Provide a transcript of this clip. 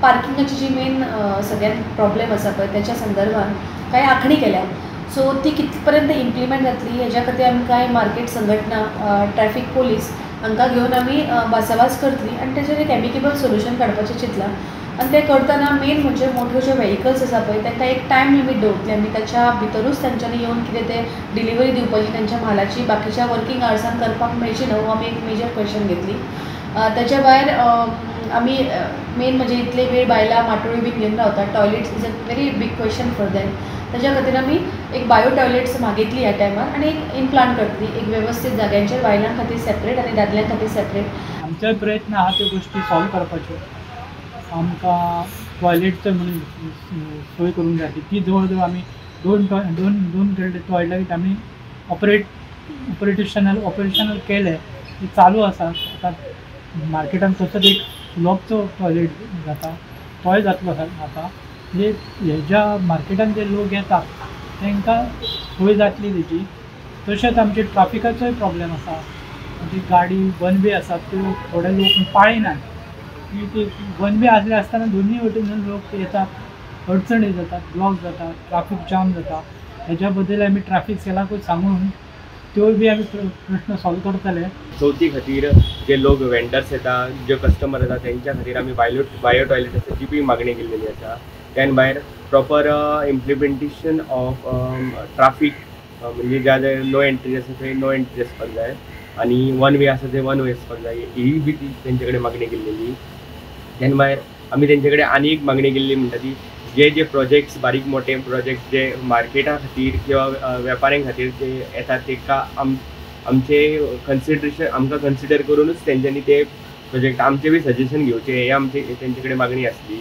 पार्किंगाची जी main सगळ्यात problem आसा पळय त्याच्या संदर्भात कांय आखणी केल्या. सो ती कितपर्यंत इम्प्लिमेंट जातली हेच्या खातीर आमी कांय मार्केट संघटना, ट्रॅफिक पोलीस हांकां घेवन आमी भासाभास करतली आनी तेचेर एक एमिकेबल सोल्युशन काडपाचें चिंतलां. आनी तें करतना मेन म्हणजे मोठ्यो ज्यो व्हेहिकल्स आसा पळय तांकां एक टायम लिमीट दवरतली आमी. त्याच्या भितरूच तांच्यांनी येवन कितें तें डिलिव्हरी दिवपाची तांच्या म्हालाची बाकीच्या वर्किंग आवर्सान करपाक मेळची न्हू, आमी एक मेजर क्वेश्चन घेतली. त्याच्या भायर आमी मेन म्हणजे इतले वेळ बायलां माटोळी बीन घेवन रावतात. Toilets is a very big question for them. त्याच्या खातीर आमी एक बायो टॉयलेट्स मागितली ह्या टायमार आनी एक इम्प्लांट करतली एक वेवस्थीत जाग्यांचेर, बायलां खातीर सेपरेट आनी दादल्यां खातीर सेपरेट. आमचे प्रयत्न आहा त्यो गोष्टी सॉल्व करपाच्यो. आमकां टॉयलेटचो म्हणून सोय करूंक जाय. ती जवळ जवळ आमी दोन टॉयलेट आमी ऑपरेशनल केले. ती चालू आसा. आतां मार्केटान तसोच एक लोकचो टॉयलेट जाता तोय जातलो आता. म्हणजे हे ज्या मार्केटान जे लोक येतात तांकां सोय जातली तेजी. तशेंच आमचे ट्राफिकाचोय प्रॉब्लेम आसा. म्हणजे गाडी वन वे आसात त्यो थोडे लोक पाळिनात. ती वन वे आसले आसतना दोनूय वटेन लोक येतात, अडचणी जातात, ब्लॉक जाता, ट्राफीक जाम जाता. हेच्या बद्दल आमी ट्रॅफिक सेलाकूच सांगून त्यो बी आमी प्रश्न सॉल्व करतले. चवथी खातीर जे लोक वेंडर्स येतात, जे कस्टमर येतात तेंच्या खातीर आमी बायो टॉयलेट आसा ती बी मागणी केल्लेली आसा. त्यान भायर प्रॉपर इम्प्लिमेंटेशन ऑफ ट्राफीक म्हणजे ज्या नो एंट्री आसा थंय नो एंट्री आसपाक जाय आनी वन वे आसा थंय वन वे आसपाक जाय ही बी तेंचे कडेन मागणी केल्लेली. त्यान भायर आमी तेंचे कडेन आनी एक मागणी केल्ली म्हणटा ती जे प्रोजेक्ट्स बारीक मोठे प्रोजेक्ट्स जे मार्केटा खातीर किंवा वेपाऱ्यां खातीर जे येतात ताका आमचे आमकां कन्सिडर करूनच तेंच्यांनी ते प्रोजेक्ट आमचे बी सजेशन घेवचे हे आमचे तेंचे कडेन मागणी आसली.